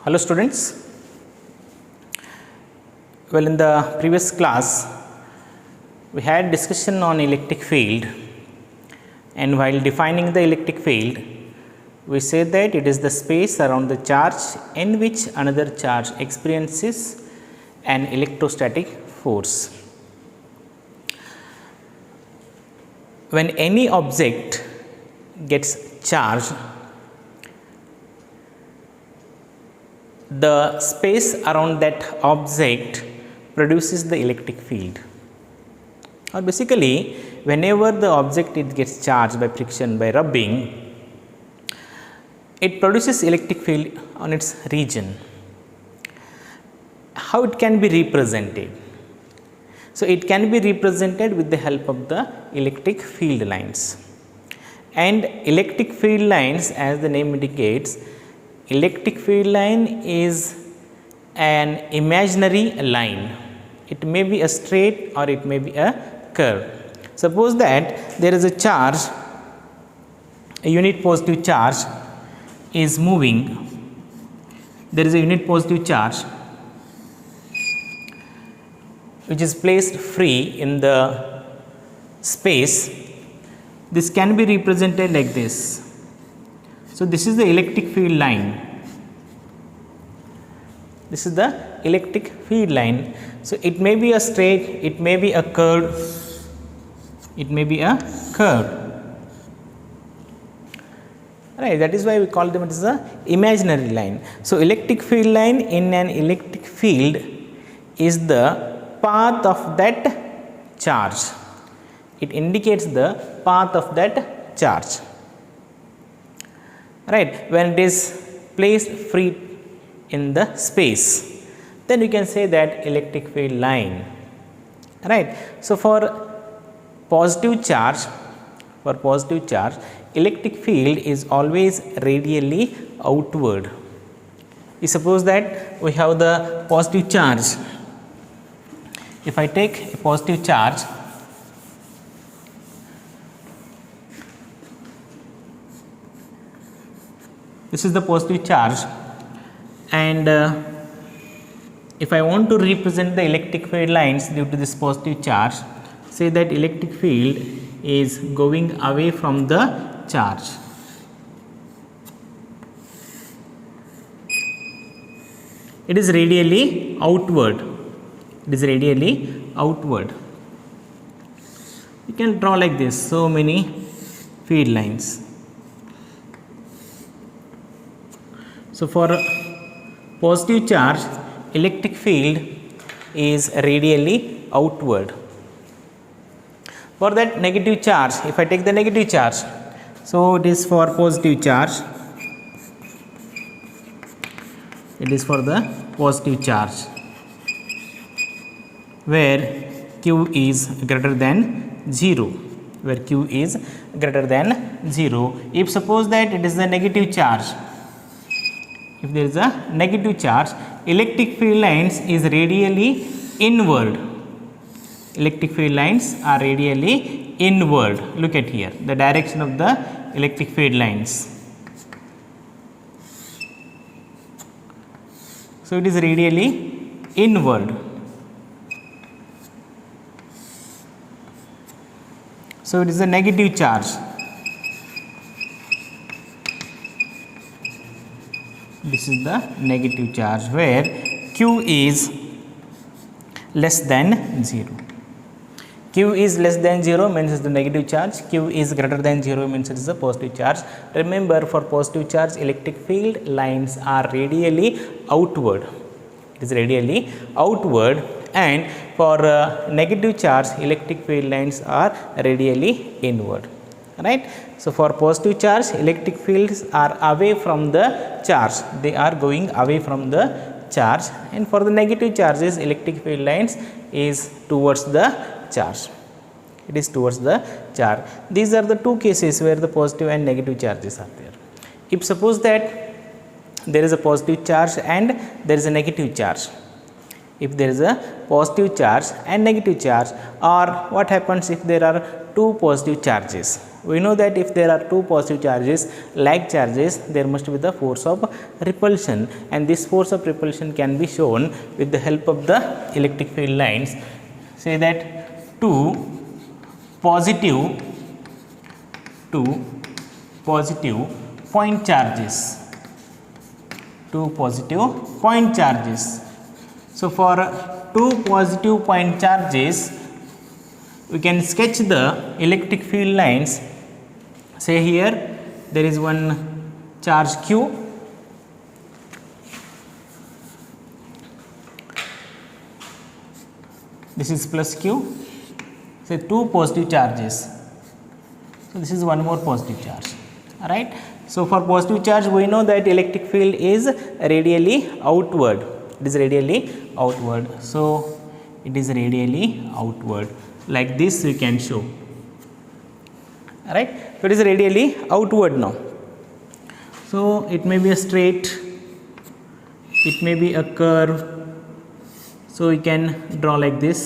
Hello students. Well, in the previous class we had discussion on electric field, and while defining the electric field we said that it is the space around the charge in which another charge experiences an electrostatic force. When any object gets charged, the space around that object produces the electric field. Or basically, whenever the object gets charged by friction, by rubbing, it produces electric field on its region. How it can be represented? So, it can be represented with the help of the electric field lines. And electric field lines, as the name indicates, electric field line is an imaginary line. It may be a straight or it may be a curve. Suppose that there is a charge, a unit positive charge is moving. There is a unit positive charge which is placed free in the space. This can be represented like this. So, this is the electric field line. This is the electric field line. So, it may be a straight, it may be a curved, it may be a curve. Right, that is why we call them as a imaginary line. So, electric field line in an electric field is the path of that charge. It indicates the path of that charge. Right, when it is placed free in the space, then you can say that electric field line. Right. So, for positive charge, electric field is always radially outward. We suppose that we have the positive charge. If I take a positive charge, this is the positive charge, and if I want to represent the electric field lines due to this positive charge, say that electric field is going away from the charge. It is radially outward. It is radially outward. You can draw like this, so many field lines. So, for positive charge, electric field is radially outward. For that negative charge, if I take the negative charge, so it is for positive charge, it is for the positive charge where Q is greater than 0, where Q is greater than 0. If suppose that it is the negative charge, if there is a negative charge, electric field lines is radially inward. Electric field lines are radially inward. Look at here, the direction of the electric field lines. So, it is radially inward. So, it is a negative charge. This is the negative charge where Q is less than 0. Q is less than 0 means it is the negative charge. Q is greater than 0 means it is the positive charge. Remember, for positive charge, electric field lines are radially outward. It is radially outward, and for negative charge, electric field lines are radially inward. Right. So, for positive charge, electric fields are away from the charge, they are going away from the charge, and for the negative charges, electric field lines is towards the charge. It is towards the charge. These are the two cases where the positive and negative charges are there. If suppose that there is a positive charge and there is a negative charge, if there is a positive charge and negative charge, or what happens if there are two positive charges, We know that if there are two positive charges, like charges, there must be the force of repulsion, and this force of repulsion can be shown with the help of the electric field lines. Say that two positive point charges. Two positive point charges. So for two positive point charges, we can sketch the electric field lines. Say here there is one charge Q, this is plus Q. Say two positive charges. So this is one more positive charge. Alright. So for positive charge, we know that electric field is radially outward. It is radially outward. So it is radially outward. Like this we can show. Alright. So it is radially outward now. So it may be a straight, it may be a curve. So we can draw like this.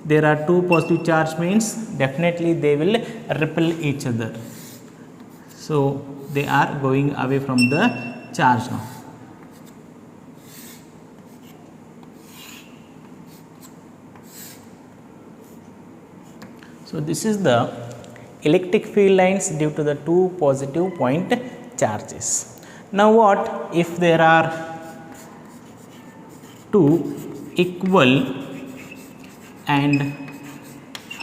There are two positive charge means definitely they will repel each other. So they are going away from the charge now. So this is the electric field lines due to the two positive point charges. Now what if there are two equal and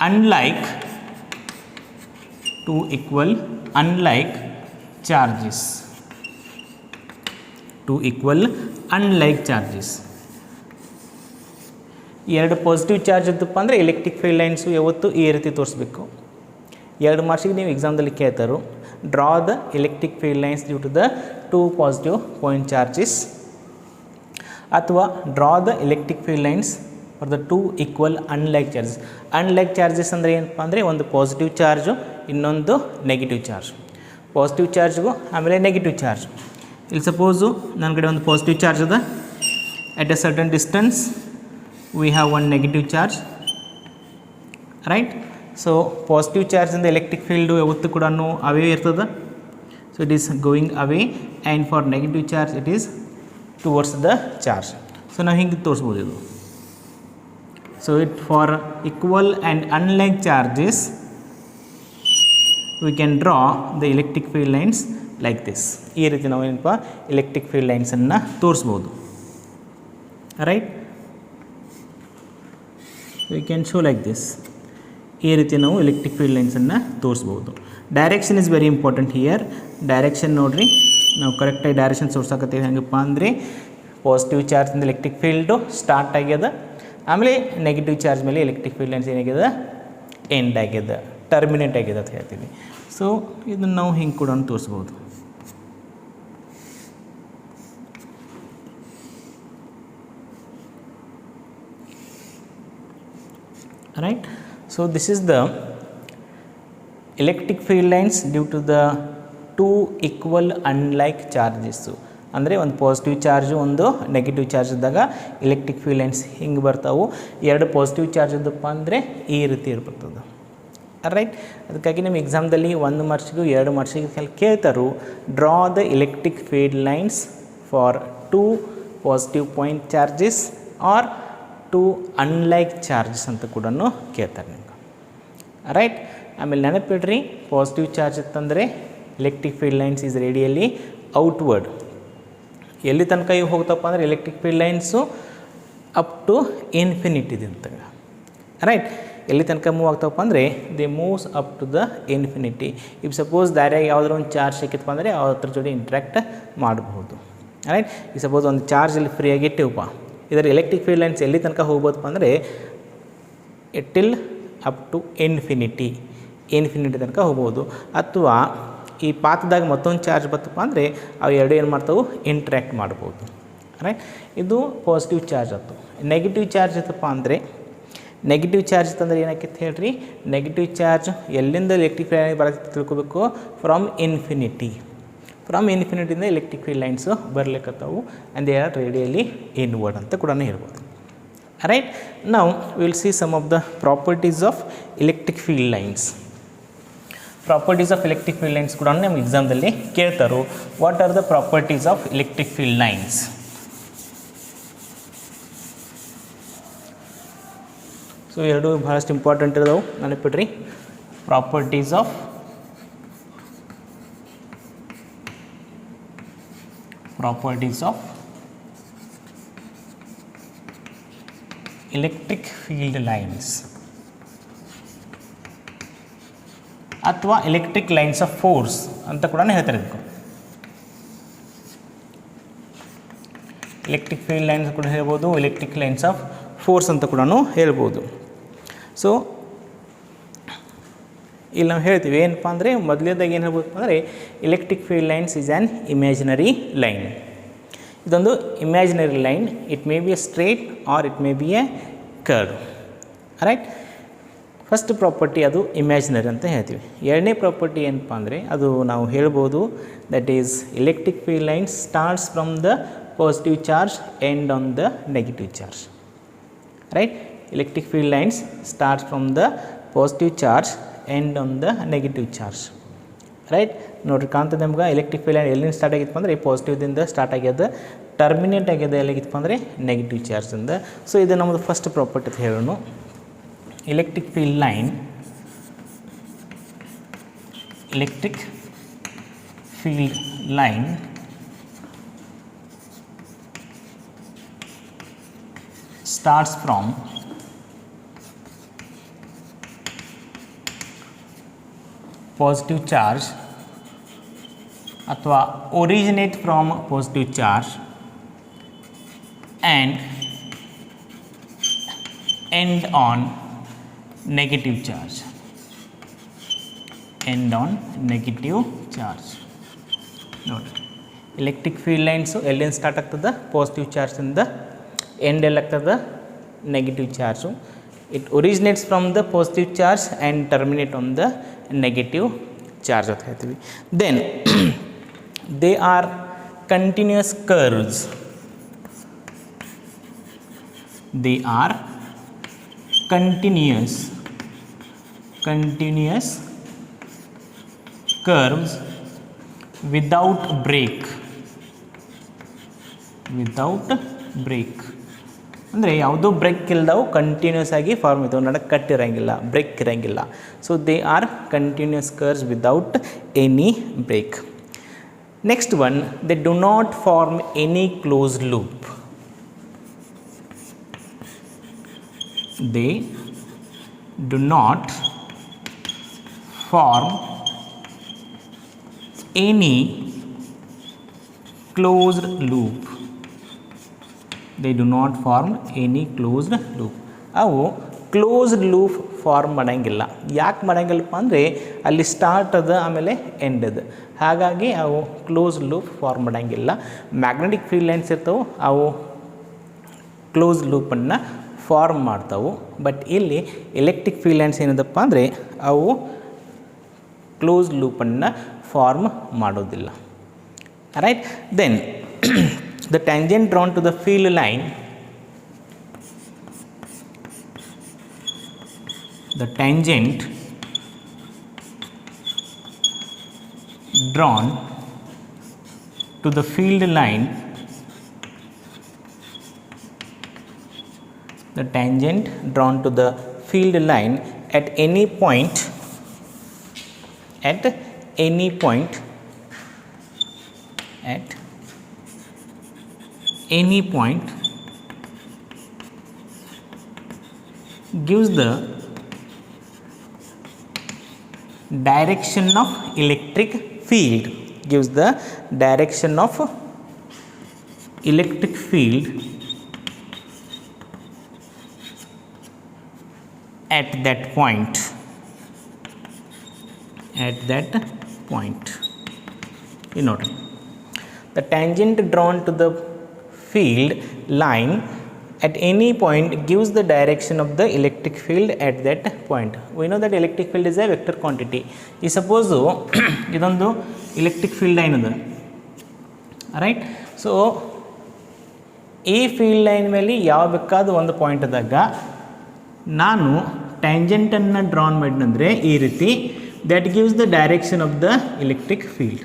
unlike charges? Two equal unlike charges. ಎರಡು positive charge ಇದ್ದಪ್ಪ ಅಂದರೆ electric field lines ಯಾವತ್ತು ಈ ರೀತಿ ತೋರಿಸ್ಬೇಕು. ಎರಡು ಮಾರ್ಕ್ಸಿಗೆ ನೀವು ಎಕ್ಸಾಮ್ದಲ್ಲಿ ಕೇಳ್ತಾರೋ draw the electric field lines due to the two positive point charges, ಅಥವಾ draw the electric field lines for the two equal unlike charges. Unlike charges ಅಂದರೆ ಏನಪ್ಪ ಅಂದರೆ ಒಂದು ಪಾಸಿಟಿವ್ ಚಾರ್ಜು ಇನ್ನೊಂದು ನೆಗೆಟಿವ್ ಚಾರ್ಜ್. ಪಾಸಿಟಿವ್ ಚಾರ್ಜ್ಗೂ ಆಮೇಲೆ ನೆಗೆಟಿವ್ ಚಾರ್ಜ್. ಇಲ್ಲಿ suppose ನನ್ನ ಕಡೆ ಒಂದು ಪಾಸಿಟಿವ್ ಚಾರ್ಜ್ ಅದ, at a certain distance we have one negative charge, right? So positive charge in the electric field ಯಾವತ್ತೂ ಕೂಡ away ಇರ್ತದೆ. So it is going away, and for negative charge it is towards the charge. So ನಾವು ಹಿಂಗೆ ತೋರಿಸ್ಬೋದು ಇದು. So it for equal and unlike charges we can draw the electric field lines like this. ಈ ರೀತಿ ನಾವು ಏನಪ್ಪ electric field lines ಅನ್ನು ತೋರಿಸ್ಬೋದು, right? We can show like this. ಈ ರೀತಿ ನಾವು ಎಲೆಕ್ಟ್ರಿಕ್ ಫೀಲ್ಡ್ ಲೈನ್ಸನ್ನು ತೋರಿಸ್ಬೋದು. Direction is very important here. Direction ನೋಡಿರಿ, ನಾವು ಕರೆಕ್ಟಾಗಿ ಡೈರೆಕ್ಷನ್ ತೋರ್ಸಕತ್ತೀವಿ. ಹೆಂಗಪ್ಪ ಅಂದರೆ ಪಾಸಿಟಿವ್ ಚಾರ್ಜಿಂದ ಎಲೆಕ್ಟ್ರಿಕ್ ಫೀಲ್ಡು ಸ್ಟಾರ್ಟ್ ಆಗ್ಯದ, ಆಮೇಲೆ ನೆಗೆಟಿವ್ ಚಾರ್ಜ್ ಮೇಲೆ ಎಲೆಕ್ಟ್ರಿಕ್ ಫೀಲ್ಡ್ ಲೈನ್ಸ್ ಏನಾಗ್ಯದ ಎಂಡ್ ಆಗ್ಯದ, ಟರ್ಮಿನೇಟ್ ಆಗ್ಯದ ಅಂತ ಹೇಳ್ತೀವಿ. ಸೊ ಇದನ್ನು ನಾವು ಹಿಂಗೆ ಕೂಡ ತೋರಿಸ್ಬೋದು. Right. So this is the electric field lines due to the two equal unlike charges. ಅಂದರೆ ಒಂದು ಪಾಸಿಟಿವ್ ಚಾರ್ಜು ಒಂದು ನೆಗೆಟಿವ್ ಚಾರ್ಜ್ ಇದ್ದಾಗ ಎಲೆಕ್ಟ್ರಿಕ್ ಫೀಲ್ಡ್ ಲೈನ್ಸ್ ಹಿಂಗೆ ಬರ್ತಾವೆ. ಎರಡು ಪಾಸಿಟಿವ್ ಚಾರ್ಜ್ ಇದ್ದಪ್ಪ ಅಂದರೆ ಈ ರೀತಿ ಇರ್ತದೆ, ರೈಟ್? ಅದಕ್ಕಾಗಿ ನಿಮ್ಮ ಎಕ್ಸಾಮ್ದಲ್ಲಿ 1 ಮಾರ್ಕ್ಸಿಗೂ 2 ಮಾರ್ಕ್ಸಿಗೆ ಕೇಳ್ತಾರೋ draw the electric field lines for two positive point charges or two unlike charges ಅಂತ ಕೂಡ ಕೇಳ್ತಾರೆ ನಿಮ್ಗೆ, ರೈಟ್? ಆಮೇಲೆ ನೆನಪಿಡ್ರಿ, ಪಾಸಿಟಿವ್ ಚಾರ್ಜ್ ಇತ್ತಂದರೆ electric field lines is radially outward. ಎಲ್ಲಿ ತನಕ ಇವು ಹೋಗ್ತಪ್ಪ ಅಂದರೆ electric field lines up to ಇನ್ಫಿನಿಟಿದಿಂತ, ರೈಟ್? ಎಲ್ಲಿ ತನಕ ಮೂವ್ ಆಗ್ತಪ್ಪ ಅಂದರೆ they moves up to the infinity. If suppose ದಾರಿಯಾಗಿ ಯಾವುದಾದ್ರು ಒಂದು ಚಾರ್ಜ್ ಸಿಕ್ಕಿತ್ತಪ್ಪ ಅಂದರೆ ಅದ್ರ ಜೊತೆ ಇಂಟ್ರ್ಯಾಕ್ಟ್ ಮಾಡಬಹುದು, ರೈಟ್? ಈಗ ಸಪೋಸ್ ಒಂದು ಚಾರ್ಜ್ ಇಲ್ಲಿ ಫ್ರೀಯಾಗಿ ಇಟ್ಟಿವಪ್ಪ, ಇದರ ಎಲೆಕ್ಟ್ರಿಕ್ ಫೀಲ್ಡ್ ಲೈನ್ಸ್ ಎಲ್ಲಿ ತನಕ ಹೋಗ್ಬೋದಪ್ಪ ಅಂದರೆ ಟಿಲ್ ಅಪ್ ಟು ಇನ್ಫಿನಿಟಿ ತನಕ ಹೋಗ್ಬೋದು. ಅಥವಾ ಈ ಪಾತ್ರದಾಗ ಮತ್ತೊಂದು ಚಾರ್ಜ್ ಬರ್ತಪ್ಪ ಅಂದರೆ ಅವು ಎರಡು ಏನು ಮಾಡ್ತಾವೆ, ಇಂಟ್ರ್ಯಾಕ್ಟ್ ಮಾಡ್ಬೋದು, ರೈಟ್? ಇದು ಪಾಸಿಟಿವ್ ಚಾರ್ಜ್ ಆಯ್ತು. ನೆಗೆಟಿವ್ ಚಾರ್ಜ್ ಇತ್ತಪ್ಪ ಅಂದರೆ, ನೆಗೆಟಿವ್ ಚಾರ್ಜ್ ಇತ್ತಂದ್ರೆ ಏನಾಕೈತೆ ಹೇಳ್ರಿ, ನೆಗೆಟಿವ್ ಚಾರ್ಜ್ ಎಲ್ಲಿಂದ ಎಲೆಕ್ಟ್ರಿಕ್ ಫೀಲ್ಡ್ ಲೈನ್ ಬರುತ್ತೆ ತಿಳ್ಕೊಬೇಕು, ಫ್ರಮ್ ಇನ್ಫಿನಿಟಿಯಿಂದ ಎಲೆಕ್ಟ್ರಿಕ್ ಫೀಲ್ಡ್ ಲೈನ್ಸು ಬರ್ಲಿಕ್ಕತ್ತವು, and they are radially inward ಅಂತ ಕೂಡ ಹೇಳ್ಬೋದು, ರೈಟ್? ನಾವು will see some of the properties of electric field lines. Properties of electric field lines ಕೂಡ ನಮ್ಗೆ ಎಕ್ಸಾಮ್ದಲ್ಲಿ ಕೇಳ್ತಾರೋ. What are the properties of electric field lines? So ಎರಡು ಭಾಳಷ್ಟು ಇಂಪಾರ್ಟೆಂಟ್ ಇದಾವೆ, ನೆನಪಿಡ್ರಿ. Properties of electric field lines ಅಥವಾ ಎಲೆಕ್ಟ್ರಿಕ್ ಲೈನ್ಸ್ ಆಫ್ ಫೋರ್ಸ್ ಅಂತ ಕೂಡ ಹೇಳ್ತಾರೆ. ಇದಕ್ಕೆ ಎಲೆಕ್ಟ್ರಿಕ್ ಫೀಲ್ಡ್ ಲೈನ್ಸ್ ಕೂಡ ಹೇಳ್ಬೋದು, ಎಲೆಕ್ಟ್ರಿಕ್ ಲೈನ್ಸ್ ಆಫ್ ಫೋರ್ಸ್ ಅಂತ ಕೂಡ ಹೇಳ್ಬೋದು. ಸೊ ಇಲ್ಲಿ ನಾವು ಹೇಳ್ತೀವಿ ಏನಪ್ಪ ಅಂದರೆ, ಮೊದಲನೇದಾಗಿ ಏನು ಹೇಳ್ಬೋದು ಅಂದರೆ, electric field lines is an imaginary line. ಇದೊಂದು imaginary line. It may be a straight or it may be a curve. Right, first property ಅದು ಇಮ್ಯಾಜಿನರಿ ಅಂತ ಹೇಳ್ತೀವಿ. ಎರಡನೇ ಪ್ರಾಪರ್ಟಿ ಏನಪ್ಪ ಅಂದರೆ, ಅದು ನಾವು ಹೇಳ್ಬೋದು, that is electric field lines starts from the positive charge end on the negative charge. Right, electric field lines starts from the positive charge end on the negative charge. Right, ನೋಡಿರಿ ಕಾಣ್ತದೆ ನಮ್ಗೆ electric field line ಎಲ್ಲಿಂದ start ಆಗಿತ್ತು ಅಂದರೆ ಪಾಸಿಟಿವ್ದಿಂದ start ಆಗ್ಯದ, terminate ಆಗ್ಯದ ಎಲ್ಲಿಗಿತ್ತು ಅಂದರೆ negative ಚಾರ್ಜಿಂದ. So ಇದು ನಮ್ಮದು ಫಸ್ಟ್ ಪ್ರಾಪರ್ಟಿ ಅಂತ ಹೇಳೋಣ. Electric field line starts from positive charge ಅಥವಾ originate from positive charge and end on negative charge. ನೋಡಿ, ಎಲೆಕ್ಟ್ರಿಕ್ ಫೀಲ್ಡ್ ಲೈನ್ಸು ಎಲ್ಲಿಂದ ಸ್ಟಾರ್ಟ್ ಆಗ್ತದೆ? ಪಾಸಿಟಿವ್ ಚಾರ್ಜಿಂದ. ಎಂಡ್ ಎಲ್ಲಾಗ್ತದೆ? Negative charge. It originates from the positive charge and terminate on the negative charge ಅಂತ ಹೇಳ್ತೀವಿ. Then they are continuous curves. They are continuous curves without break. ಅಂದರೆ ಯಾವುದೋ break ಇಲ್ದವು continuous ಆಗಿ ಫಾರ್ಮ್ ಇದ್ದಾವೆ, ನಡಕ್ಕೆ ಕಟ್ ಇರೋಂಗಿಲ್ಲ, ಬ್ರೇಕ್ ಇರೋಂಗಿಲ್ಲ. So they are continuous curves without any break. Next one, they do not form any closed loop. They do not form any closed loop. ಅವು closed loop form ಮಾಡೋಂಗಿಲ್ಲ. ಯಾಕೆ ಮಾಡೋಂಗಿಲ್ಲಪ್ಪ ಅಂದರೆ ಅಲ್ಲಿ ಸ್ಟಾರ್ಟ್ ಅದ ಆಮೇಲೆ ಎಂಡ್ ಅದ, ಹಾಗಾಗಿ ಅವು ಕ್ಲೋಸ್ಡ್ ಲೂಪ್ ಫಾರ್ಮ್ ಮಾಡೋಂಗಿಲ್ಲ. ಮ್ಯಾಗ್ನೆಟಿಕ್ ಫೀಲ್ಡ್ ಲೈನ್ಸ್ ಇರ್ತವೆ, ಅವು ಕ್ಲೋಸ್ಡ್ ಲೂಪನ್ನು ಫಾರ್ಮ್ ಮಾಡ್ತಾವೆ. ಬಟ್ ಇಲ್ಲಿ ಎಲೆಕ್ಟ್ರಿಕ್ ಫೀಲ್ಡ್ ಲೈನ್ಸ್ ಏನದಪ್ಪ ಅಂದರೆ ಅವು ಕ್ಲೋಸ್ಡ್ ಲೂಪನ್ನು ಫಾರ್ಮ್ ಮಾಡೋದಿಲ್ಲ. Right, then the tangent drawn to the field line, the tangent drawn to the field line, at any point gives the direction of electric field, at that point. You note the tangent drawn to the field line at any point gives the direction of the electric field at that point. We know that electric field is a vector quantity. ಈ suppose ಇದೊಂದು electric field line ಅದ, right. So ಈ field line ಮೇಲೆ ಯಾವ ಬೇಕಾದ ಒಂದು ಪಾಯಿಂಟ್ದಾಗ ನಾನು ಟ್ಯಾಂಜೆಂಟನ್ನು drawn ಮಾಡಿನಂದರೆ ಈ ರೀತಿ that gives the direction of the electric field.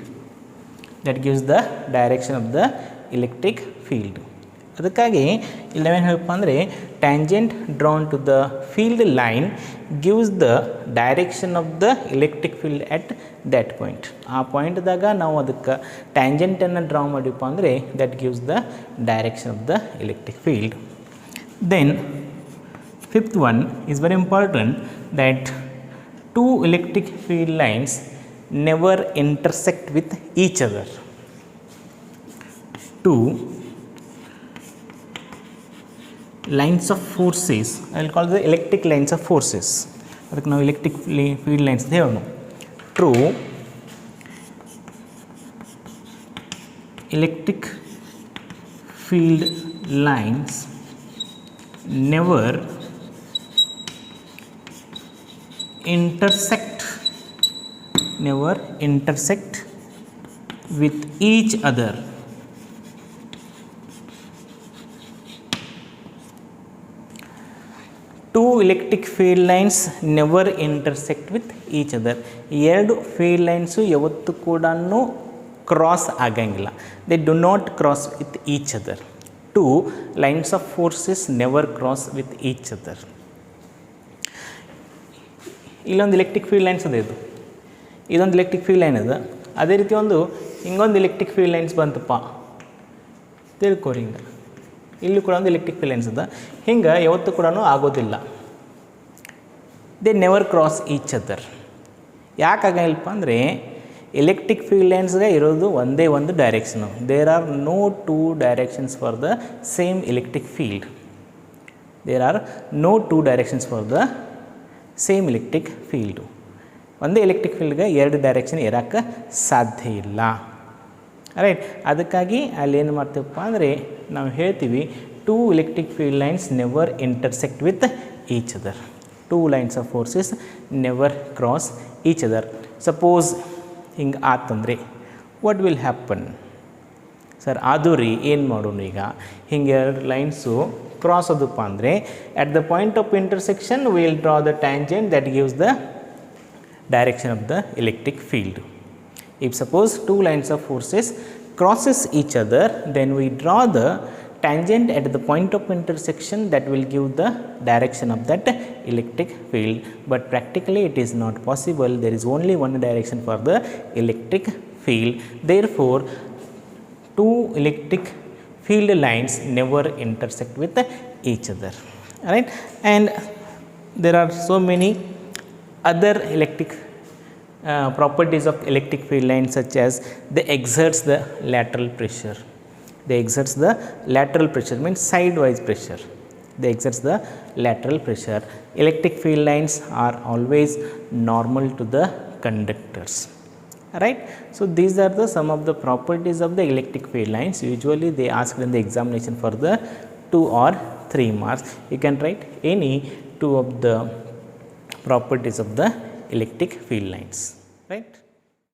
That gives the direction of the electric field. ಅದಕ್ಕಾಗಿ ಇಲ್ಲೇನು ಹೇಳಪ್ಪ ಅಂದರೆ tangent drawn to the field line gives the direction of the electric field at that point. ಆ ಪಾಯಿಂಟ್ದಾಗ ನಾವು ಅದಕ್ಕೆ ಟ್ಯಾಂಜೆಂಟನ್ನು draw ಮಾಡಿವಪ್ಪ ಅಂದರೆ that gives the direction of the electric field. Then fifth one is very important, that two electric field lines never intersect with each other. Two lines of forces, I will call the electric lines of forces. ಅದಕ್ಕೆ ನಾವು electric field lines ಅಂತ ಹೇಳೋಣ. True electric field lines never intersect with each other. Two electric field lines never intersect with each other. ಎರಡು field lines ಯಾವತ್ತೂ ಕೂಡ cross ಆಗಂಗಿಲ್ಲ. They do not cross with each other. Two lines of forces never cross with each other. ಇಲ್ಲೊಂದು electric field lines ಅದ, ಇದೊಂದು electric field line ಅದ. ಅದೇ ರೀತಿ ಹಿಂಗೊಂದು ಎಲೆಕ್ಟ್ರಿಕ್ ಫೀಲ್ಡ್ ಲೈನ್ಸ್ ಬಂತಪ್ಪ ತಿಳ್ಕೊರಿ. ಹಿಂಗೆ ಇಲ್ಲಿ ಕೂಡ ಒಂದು ಎಲೆಕ್ಟ್ರಿಕ್ ಫೀಲ್ಡ್ ಲೈನ್ಸ್ ಅದ. ಹಿಂಗೆ ಯಾವತ್ತೂ ಕೂಡ ಆಗೋದಿಲ್ಲ. They never cross each other. ಯಾಕಾಗಲ್ಲಪ್ಪ ಅಂದರೆ ಎಲೆಕ್ಟ್ರಿಕ್ ಫೀಲ್ಡ್ ಲೈನ್ಸ್ಗೆ ಇರೋದು ಒಂದೇ ಒಂದು direction. There are no two directions for the same electric field. There are no two directions for the same electric field. ಒಂದೇ ಎಲೆಕ್ಟ್ರಿಕ್ ಫೀಲ್ಡ್ಗೆ ಎರಡು ಡೈರೆಕ್ಷನ್ ಇರೋಕ್ಕೆ ಸಾಧ್ಯ ಇಲ್ಲ. ರೈಟ್. ಅದಕ್ಕಾಗಿ ಅಲ್ಲಿ ಏನು ಮಾಡ್ತೀವಪ್ಪ ಅಂದರೆ ನಾವು ಹೇಳ್ತೀವಿ two electric field lines never intersect with each other. Two lines of forces never cross each other. Suppose ಹಿಂಗೆ ಆತಂದರೆ ವಾಟ್ ವಿಲ್ ಹ್ಯಾಪನ್ ಸರ್? ಅದು ರೀ ಏನು ಮಾಡೋಣ ಈಗ, ಹಿಂಗೆ ಎರಡು ಲೈನ್ಸು ಕ್ರಾಸ್ ಅದಪ್ಪ ಅಂದರೆ at the point of intersection we will draw the tangent that gives the direction of the electric field. If suppose two lines of forces crosses each other, then we draw the tangent at the point of intersection that will give the direction of that electric field. But practically it is not possible. There is only one direction for the electric field. Therefore two electric field lines never intersect with each other. Right. And there are so many other electric properties of electric field lines, such as they exerts the lateral pressure. They exerts the lateral pressure means sidewise pressure. They exerts the lateral pressure. Electric field lines are always normal to the conductors. Right. So these are the some of the properties of the electric field lines. Usually they ask in the examination for the 2 or 3 marks. You can write any two of the properties of the electric field lines. Right.